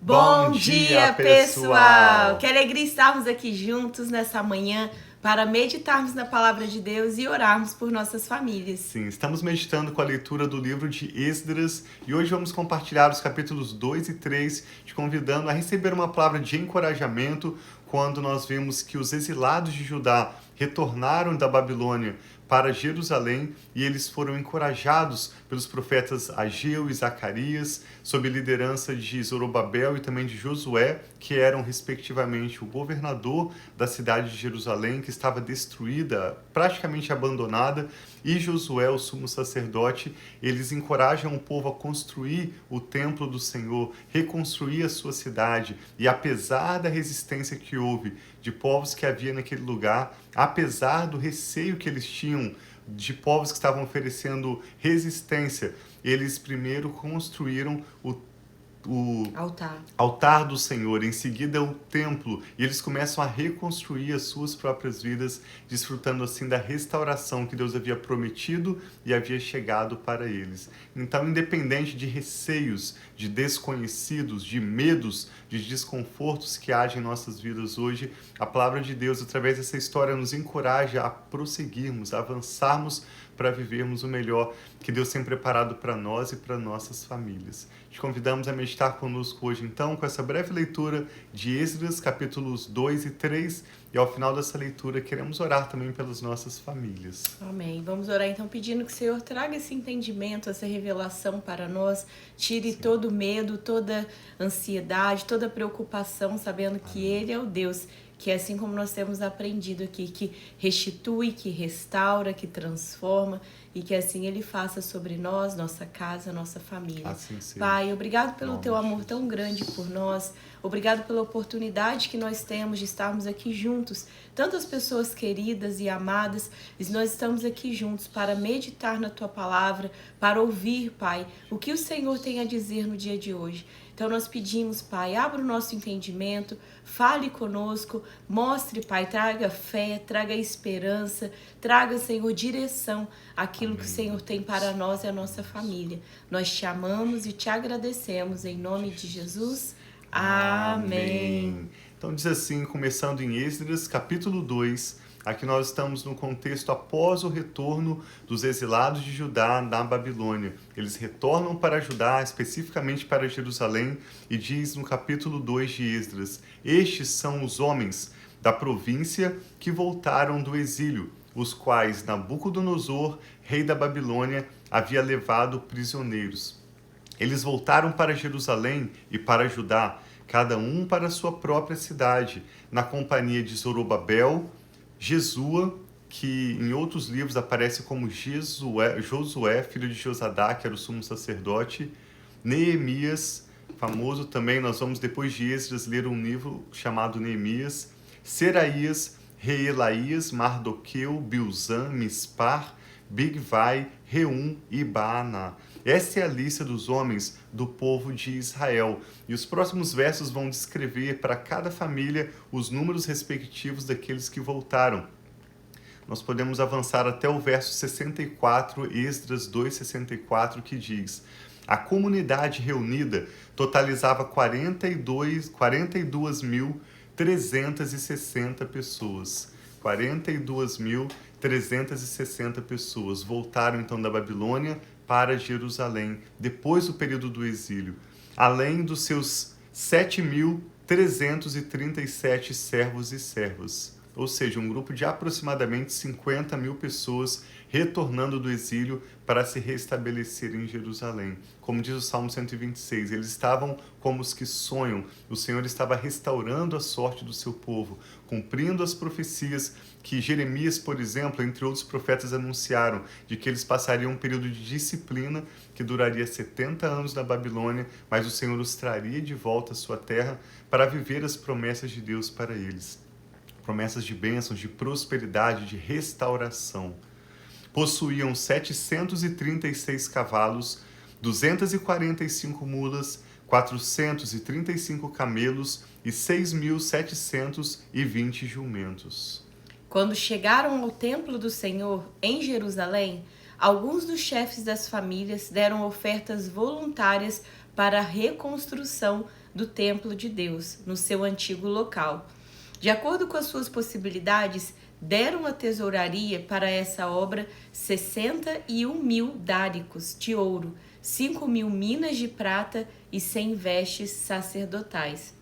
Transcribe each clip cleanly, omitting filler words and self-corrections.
Bom dia, pessoal! Que alegria estarmos aqui juntos nessa manhã para meditarmos na Palavra de Deus e orarmos por nossas famílias. Sim, estamos meditando com a leitura do livro de Esdras e hoje vamos compartilhar os capítulos 2 e 3, te convidando a receber uma palavra de encorajamento quando nós vimos que os exilados de Judá retornaram da Babilônia para Jerusalém e eles foram encorajados pelos profetas Ageu e Zacarias, sob liderança de Zorobabel e também de Josué, que eram respectivamente o governador da cidade de Jerusalém, que estava destruída, praticamente abandonada, e Josué, o sumo sacerdote. Eles encorajam o povo a construir o templo do Senhor, reconstruir a sua cidade, e apesar da resistência que houve de povos que havia naquele lugar, apesar do receio que eles tinham de povos que estavam oferecendo resistência, eles primeiro construíram o altar do Senhor, em seguida o templo, e eles começam a reconstruir as suas próprias vidas, desfrutando assim da restauração que Deus havia prometido e havia chegado para eles. Então, independente de receios, de desconhecidos, de medos, de desconfortos que há em nossas vidas hoje, a palavra de Deus, através dessa história, nos encoraja a prosseguirmos, a avançarmos para vivermos o melhor que Deus tem preparado para nós e para nossas famílias. Te convidamos a meditar conosco hoje, então, com essa breve leitura de Esdras, capítulos 2 e 3, e ao final dessa leitura queremos orar também pelas nossas famílias. Amém. Vamos orar então pedindo que o Senhor traga esse entendimento, essa revelação para nós, tire todo medo, toda ansiedade, toda preocupação, sabendo que Ele é o Deus que assim como nós temos aprendido aqui, que restitui, que restaura, que transforma, e que assim Ele faça sobre nós, nossa casa, nossa família. Assim seja. Pai, obrigado pelo Teu amor tão grande por nós, obrigado pela oportunidade que nós temos de estarmos aqui juntos, tantas pessoas queridas e amadas, e nós estamos aqui juntos para meditar na Tua Palavra, para ouvir, Pai, o que o Senhor tem a dizer no dia de hoje. Então nós pedimos, Pai, abra o nosso entendimento, fale conosco, mostre, Pai, traga fé, traga esperança, traga, Senhor, direção àquilo que o Senhor tem para nós e a nossa família. Nós te amamos e te agradecemos em nome de Jesus. Amém. Então diz assim, começando em Esdras, capítulo 2, aqui nós estamos no contexto após o retorno dos exilados de Judá da Babilônia. Eles retornam para Judá, especificamente para Jerusalém, e diz no capítulo 2 de Esdras: estes são os homens da província que voltaram do exílio, os quais Nabucodonosor, rei da Babilônia, havia levado prisioneiros. Eles voltaram para Jerusalém e para Judá, cada um para sua própria cidade, na companhia de Zorobabel, Jesua, que em outros livros aparece como Josué, filho de Josadá, que era o sumo sacerdote, Neemias, famoso também, nós vamos depois de Esdras ler um livro chamado Neemias, Seraías, Reelaías, Mardoqueu, Bilzã, Mispar, Bigvai, Reum e Baaná. Essa é a lista dos homens do povo de Israel. E os próximos versos vão descrever para cada família os números respectivos daqueles que voltaram. Nós podemos avançar até o verso 64, Esdras 2:64, que diz: a comunidade reunida totalizava 42.360 pessoas. 42.360 pessoas voltaram então da Babilônia para Jerusalém, depois do período do exílio, além dos seus 7.337 servos e servas, ou seja, um grupo de aproximadamente 50.000 pessoas retornando do exílio para se restabelecer em Jerusalém. Como diz o Salmo 126, eles estavam como os que sonham. O Senhor estava restaurando a sorte do seu povo, cumprindo as profecias que Jeremias, por exemplo, entre outros profetas, anunciaram, de que eles passariam um período de disciplina que duraria 70 anos na Babilônia, mas o Senhor os traria de volta à sua terra para viver as promessas de Deus para eles. Promessas de bênçãos, de prosperidade, de restauração. Possuíam 736 cavalos, 245 mulas, 435 camelos e 6.720 jumentos. Quando chegaram ao templo do Senhor em Jerusalém, Alguns dos chefes das famílias deram ofertas voluntárias para a reconstrução do templo de Deus no seu antigo local. De acordo com as suas possibilidades, deram à tesouraria para essa obra 61.000 dáricos de ouro, 5.000 minas de prata e 100 vestes sacerdotais.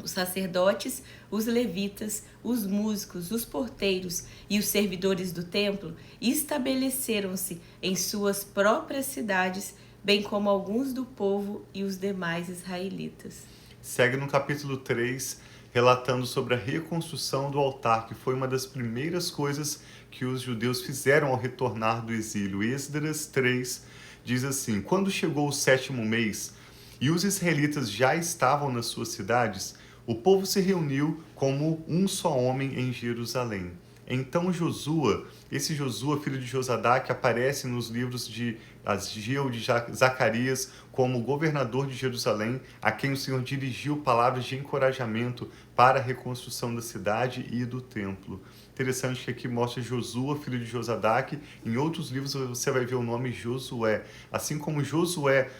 Os sacerdotes, os levitas, os músicos, os porteiros e os servidores do templo estabeleceram-se em suas próprias cidades, bem como alguns do povo e os demais israelitas. Segue no capítulo 3, relatando sobre a reconstrução do altar, que foi uma das primeiras coisas que os judeus fizeram ao retornar do exílio. Esdras 3 diz assim: quando chegou o 7º mês e os israelitas já estavam nas suas cidades, o povo se reuniu como um só homem em Jerusalém. Então Josua, filho de Josadaque, aparece nos livros de Ageu de Zacarias como governador de Jerusalém, a quem o Senhor dirigiu palavras de encorajamento para a reconstrução da cidade e do templo. Interessante que aqui mostra Josua, filho de Josadaque. Em outros livros você vai ver o nome Josué. Assim como Josué,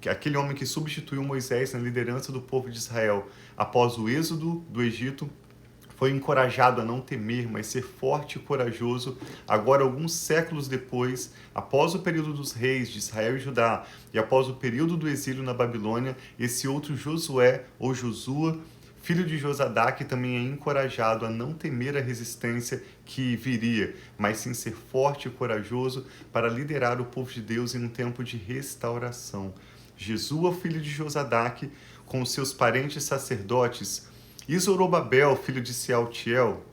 aquele homem que substituiu Moisés na liderança do povo de Israel após o êxodo do Egito, foi encorajado a não temer, mas ser forte e corajoso. Agora, alguns séculos depois, após o período dos reis de Israel e Judá e após o período do exílio na Babilônia, esse outro Josué, ou Josua, filho de Josadaque, também é encorajado a não temer a resistência que viria, mas sim ser forte e corajoso para liderar o povo de Deus em um tempo de restauração. Jesua, filho de Josadaque, com seus parentes sacerdotes, e Zorobabel, filho de Sealtiel.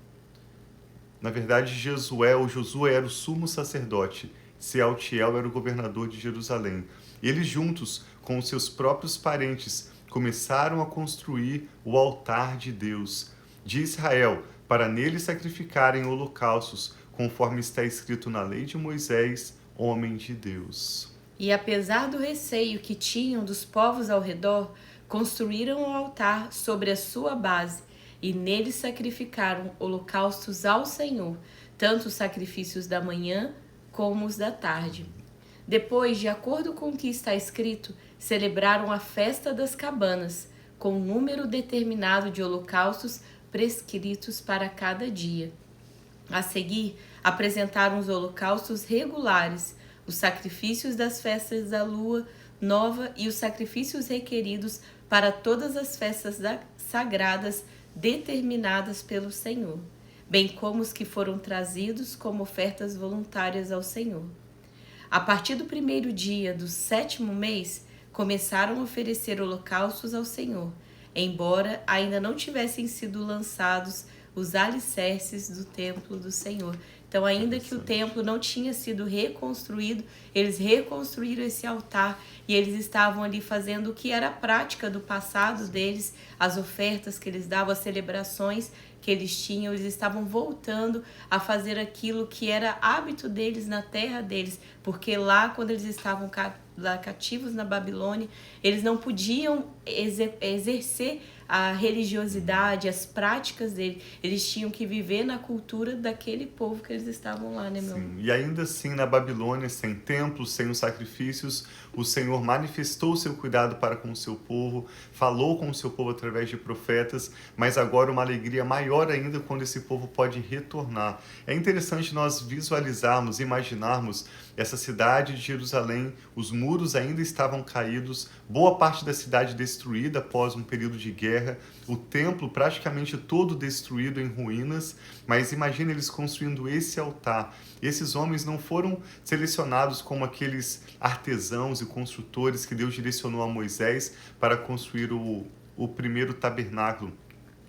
Na verdade, Josué era o sumo sacerdote, Sealtiel era o governador de Jerusalém. Eles juntos, com seus próprios parentes, começaram a construir o altar de Deus, de Israel, para nele sacrificarem holocaustos, conforme está escrito na lei de Moisés, homem de Deus. E apesar do receio que tinham dos povos ao redor, construíram o altar sobre a sua base e nele sacrificaram holocaustos ao Senhor, tanto os sacrifícios da manhã como os da tarde. Depois, de acordo com o que está escrito, celebraram a festa das cabanas, com um número determinado de holocaustos prescritos para cada dia. A seguir, apresentaram os holocaustos regulares, os sacrifícios das festas da lua nova e os sacrifícios requeridos para todas as festas sagradas determinadas pelo Senhor, bem como os que foram trazidos como ofertas voluntárias ao Senhor. A partir do 1º dia do 7º mês, começaram a oferecer holocaustos ao Senhor, embora ainda não tivessem sido lançados os alicerces do templo do Senhor. Então, ainda que o templo não tinha sido reconstruído, eles reconstruíram esse altar e eles estavam ali fazendo o que era a prática do passado deles, as ofertas que eles davam, as celebrações que eles tinham, eles estavam voltando a fazer aquilo que era hábito deles na terra deles, porque lá, quando eles estavam lá cativos na Babilônia, eles não podiam exercer a religiosidade, as práticas dele. Eles tinham que viver na cultura daquele povo que eles estavam lá, né, meu amor? E ainda assim, na Babilônia, sem templos, sem os sacrifícios, o Senhor manifestou o seu cuidado para com o seu povo, falou com o seu povo através de profetas, mas agora uma alegria maior ainda quando esse povo pode retornar. É interessante nós visualizarmos, imaginarmos essa cidade de Jerusalém, os muros ainda estavam caídos, boa parte da cidade destruída após um período de guerra, o templo praticamente todo destruído em ruínas, mas imagina eles construindo esse altar. Esses homens não foram selecionados como aqueles artesãos e construtores que Deus direcionou a Moisés para construir o primeiro tabernáculo.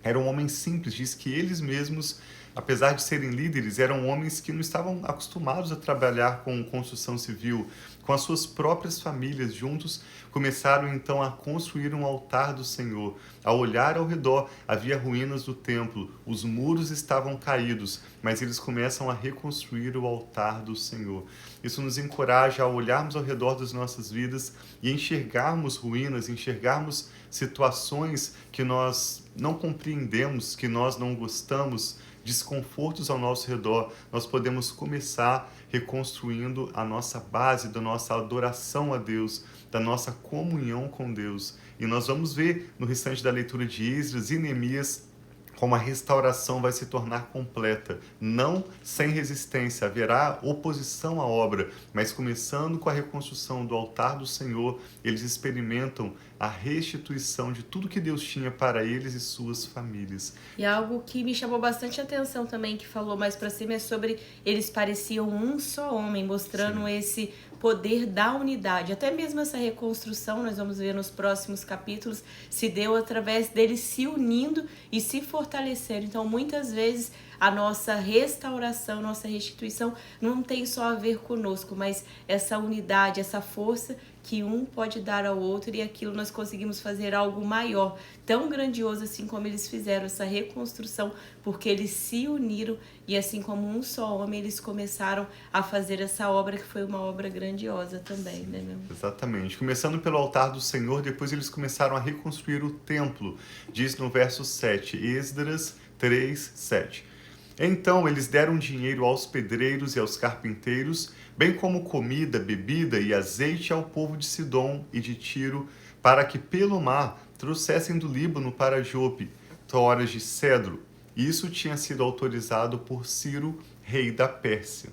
Eram homens simples, diz que eles mesmos, apesar de serem líderes, eram homens que não estavam acostumados a trabalhar com construção civil. Com as suas próprias famílias juntos, começaram então a construir um altar do Senhor. Ao olhar ao redor, havia ruínas do templo, os muros estavam caídos, mas eles começam a reconstruir o altar do Senhor. Isso nos encoraja a olharmos ao redor das nossas vidas e enxergarmos ruínas, enxergarmos situações que nós não compreendemos, que nós não gostamos, desconfortos ao nosso redor, nós podemos começar reconstruindo a nossa base da nossa adoração a Deus, da nossa comunhão com Deus. E nós vamos ver no restante da leitura de Esdras e Neemias como a restauração vai se tornar completa, não sem resistência, haverá oposição à obra, mas começando com a reconstrução do altar do Senhor, eles experimentam a restituição de tudo que Deus tinha para eles e suas famílias. E algo que me chamou bastante atenção também, que falou mais para cima, é sobre eles pareciam um só homem, mostrando Sim. esse poder da unidade. Até mesmo essa reconstrução, nós vamos ver nos próximos capítulos, se deu através deles se unindo e se fortalecendo. Então, muitas vezes, a nossa restauração, nossa restituição não tem só a ver conosco, mas essa unidade, essa força que um pode dar ao outro, e aquilo nós conseguimos fazer algo maior, tão grandioso assim como eles fizeram essa reconstrução, porque eles se uniram e assim como um só homem eles começaram a fazer essa obra, que foi uma obra grandiosa também, né, meu? Exatamente. Começando pelo altar do Senhor, depois eles começaram a reconstruir o templo. Diz no verso 7, Esdras 3, 7. Então eles deram dinheiro aos pedreiros e aos carpinteiros, bem como comida, bebida e azeite ao povo de Sidom e de Tiro, para que pelo mar trouxessem do Líbano para Jope toras de cedro. Isso tinha sido autorizado por Ciro, rei da Pérsia.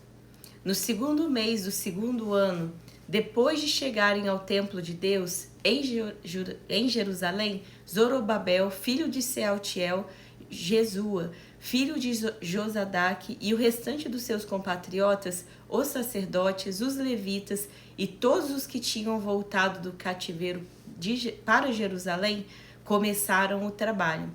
No segundo mês do segundo ano, depois de chegarem ao templo de Deus, em Jerusalém, Zorobabel, filho de Sealtiel, Jesua, filho de Josadaque, e o restante dos seus compatriotas, os sacerdotes, os levitas e todos os que tinham voltado do cativeiro para Jerusalém, começaram o trabalho,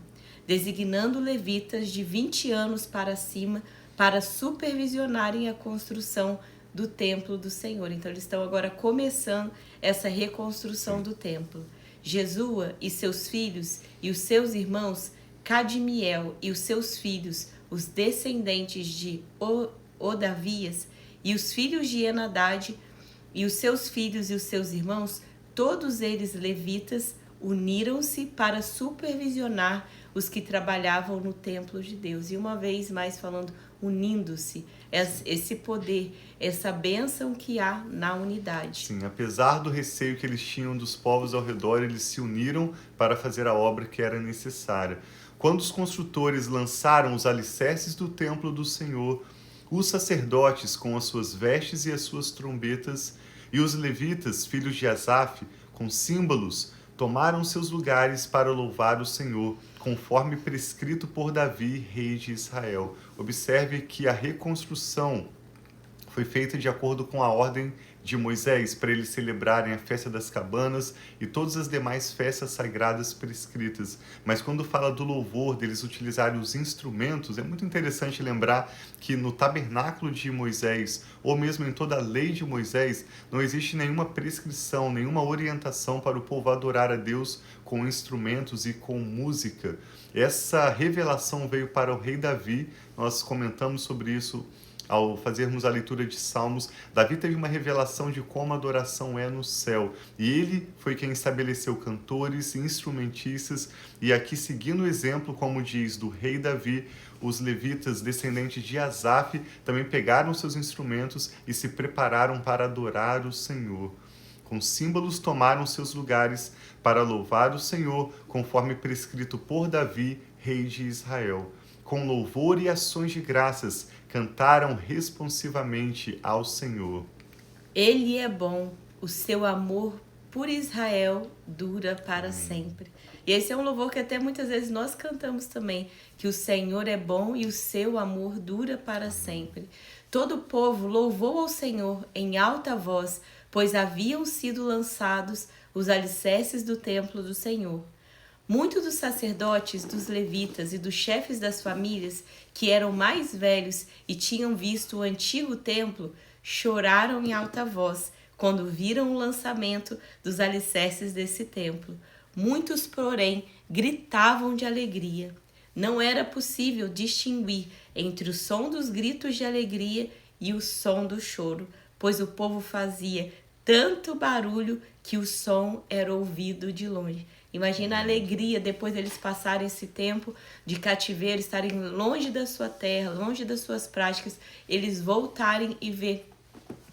designando levitas de 20 anos para cima para supervisionarem a construção do templo do Senhor. Então eles estão agora começando essa reconstrução do templo. Jesua e seus filhos e os seus irmãos, Cadmiel e os seus filhos, os descendentes de Odavias, e os filhos de Enadade, e os seus filhos e os seus irmãos, todos eles levitas, uniram-se para supervisionar os que trabalhavam no templo de Deus. E uma vez mais falando, unindo-se, esse poder, essa bênção que há na unidade. Sim, apesar do receio que eles tinham dos povos ao redor, eles se uniram para fazer a obra que era necessária. Quando os construtores lançaram os alicerces do templo do Senhor, os sacerdotes com as suas vestes e as suas trombetas, e os levitas, filhos de Asaf, com símbolos, tomaram seus lugares para louvar o Senhor, conforme prescrito por Davi, rei de Israel. Observe que a reconstrução foi feita de acordo com a ordem de Moisés, para eles celebrarem a festa das cabanas e todas as demais festas sagradas prescritas. Mas quando fala do louvor, deles utilizarem os instrumentos, é muito interessante lembrar que no tabernáculo de Moisés, ou mesmo em toda a lei de Moisés, não existe nenhuma prescrição, nenhuma orientação para o povo adorar a Deus com instrumentos e com música. Essa revelação veio para o rei Davi, nós comentamos sobre isso ao fazermos a leitura de Salmos. Davi teve uma revelação de como a adoração é no céu. E ele foi quem estabeleceu cantores e instrumentistas. E aqui, seguindo o exemplo, como diz, do rei Davi, os levitas, descendentes de Asaf, também pegaram seus instrumentos e se prepararam para adorar o Senhor. Com símbolos tomaram seus lugares para louvar o Senhor, conforme prescrito por Davi, rei de Israel. Com louvor e ações de graças, cantaram responsivamente ao Senhor. Ele é bom, o seu amor por Israel dura para sempre. E esse é um louvor que até muitas vezes nós cantamos também, que o Senhor é bom e o seu amor dura para sempre. Todo o povo louvou ao Senhor em alta voz, pois haviam sido lançados os alicerces do templo do Senhor. Muitos dos sacerdotes, dos levitas e dos chefes das famílias, que eram mais velhos e tinham visto o antigo templo, choraram em alta voz quando viram o lançamento dos alicerces desse templo. Muitos, porém, gritavam de alegria. Não era possível distinguir entre o som dos gritos de alegria e o som do choro, pois o povo fazia tanto barulho que o som era ouvido de longe. Imagina a alegria depois deles passarem esse tempo de cativeiro, estarem longe da sua terra, longe das suas práticas, eles voltarem e ver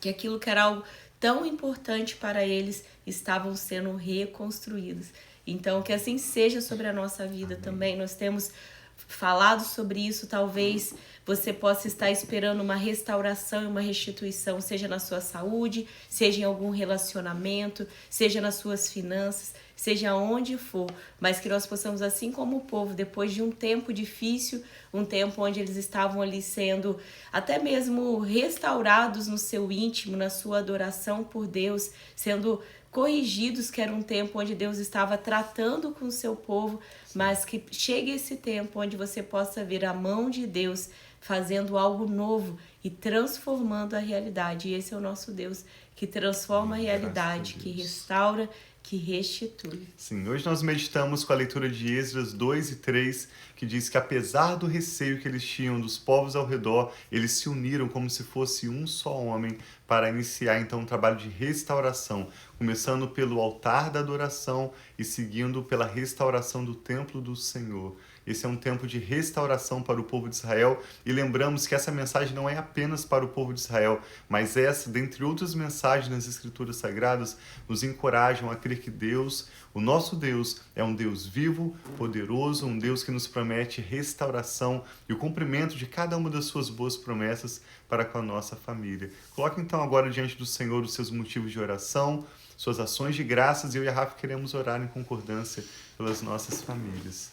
que aquilo que era algo tão importante para eles estavam sendo reconstruídos. Então, que assim seja sobre a nossa vida também. Nós temos falado sobre isso, talvez você possa estar esperando uma restauração e uma restituição, seja na sua saúde, seja em algum relacionamento, seja nas suas finanças, seja onde for, mas que nós possamos, assim como o povo, depois de um tempo difícil, um tempo onde eles estavam ali sendo até mesmo restaurados no seu íntimo, na sua adoração por Deus, sendo corrigidos, que era um tempo onde Deus estava tratando com o seu povo, mas que chegue esse tempo onde você possa ver a mão de Deus fazendo algo novo e transformando a realidade. E esse é o nosso Deus, que transforma a realidade, que restaura, que restitui. Sim, hoje nós meditamos com a leitura de Esdras 2 e 3, que diz que apesar do receio que eles tinham dos povos ao redor, eles se uniram como se fosse um só homem para iniciar então um trabalho de restauração, começando pelo altar da adoração e seguindo pela restauração do templo do Senhor. Esse é um tempo de restauração para o povo de Israel e lembramos que essa mensagem não é apenas para o povo de Israel, mas essa, dentre outras mensagens nas Escrituras Sagradas, nos encorajam a crer que Deus, o nosso Deus, é um Deus vivo, poderoso, um Deus que nos promete restauração e o cumprimento de cada uma das suas boas promessas para com a nossa família. Coloque então agora diante do Senhor os seus motivos de oração, suas ações de graças, e eu e a Rafa queremos orar em concordância pelas nossas famílias.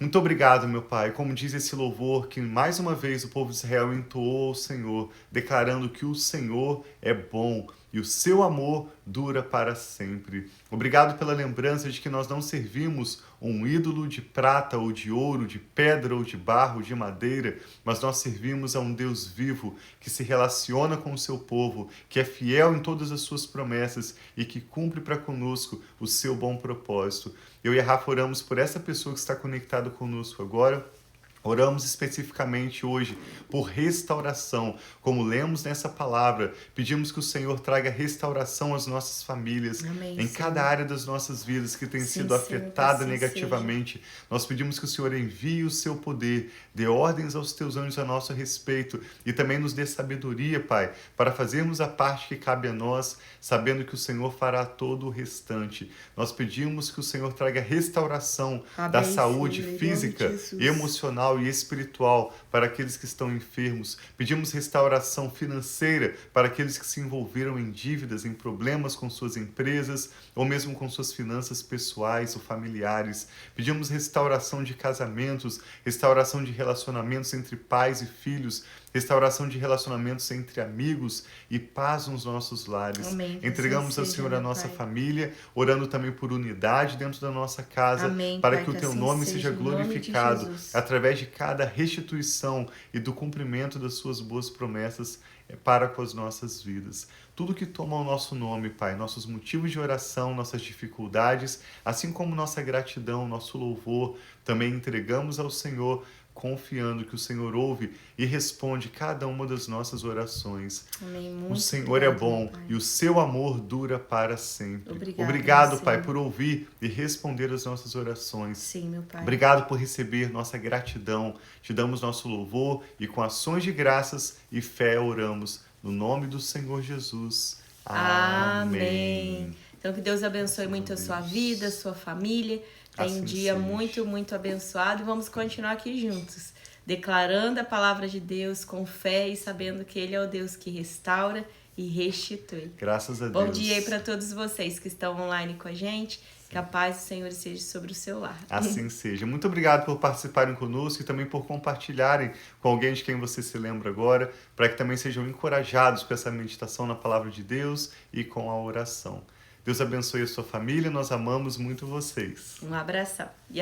Muito obrigado, meu Pai. Como diz esse louvor, que mais uma vez o povo de Israel entoou ao Senhor, declarando que o Senhor é bom e o seu amor dura para sempre. Obrigado pela lembrança de que nós não servimos um ídolo de prata ou de ouro, de pedra ou de barro, de madeira, mas nós servimos a um Deus vivo que se relaciona com o seu povo, que é fiel em todas as suas promessas e que cumpre para conosco o seu bom propósito. Eu e a Rafa oramos por essa pessoa que está conectada conosco agora. Oramos especificamente hoje por restauração, como lemos nessa palavra. Pedimos que o Senhor traga restauração às nossas famílias, Amém, em Senhor. cada área das nossas vidas que tem Sim, sido Senhor, afetada assim negativamente. Nós pedimos que o Senhor envie o seu poder, dê ordens aos teus anjos a nosso respeito e também nos dê sabedoria, Pai, para fazermos a parte que cabe a nós, sabendo que o Senhor fará todo o restante. Nós pedimos que o Senhor traga restauração da Amém, saúde Senhor, em física nome de Jesus. e emocional e espiritual para aqueles que estão enfermos. Pedimos restauração financeira para aqueles que se envolveram em dívidas, em problemas com suas empresas ou mesmo com suas finanças pessoais ou familiares. Pedimos restauração de casamentos, restauração de relacionamentos entre pais e filhos, restauração de relacionamentos entre amigos e paz nos nossos lares. Amém. Entregamos ao Assim Senhor seja, a nossa Pai. família, orando também por unidade dentro da nossa casa, Amém, para Pai, que o que teu assim nome seja, seja em nome de glorificado Jesus. através de cada restituição e do cumprimento das suas boas promessas para com as nossas vidas. Tudo que toma o nosso nome, Pai, nossos motivos de oração, nossas dificuldades, assim como nossa gratidão, nosso louvor, também entregamos ao Senhor, confiando que o Senhor ouve e responde cada uma das nossas orações. Amém. Muito O Senhor obrigado, é bom meu Pai. e o seu amor dura para sempre. Obrigado, Pai, Senhor. por ouvir e responder as nossas orações. Sim, meu Pai. Obrigado por receber nossa gratidão. Te damos nosso louvor e com ações de graças e fé oramos. No nome do Senhor Jesus. Amém. Então, que Deus abençoe muito a sua vida, a sua família. Tenha um Assim dia seja. muito, muito abençoado. E vamos continuar aqui juntos, declarando a palavra de Deus com fé e sabendo que Ele é o Deus que restaura e restitui. Graças a Deus. Bom dia aí para todos vocês que estão online com a gente. Que a paz do Senhor seja sobre o seu lar. Assim seja. Muito obrigado por participarem conosco e também por compartilharem com alguém de quem você se lembra agora, para que também sejam encorajados com essa meditação na palavra de Deus e com a oração. Deus abençoe a sua família, nós amamos muito vocês. Um abração.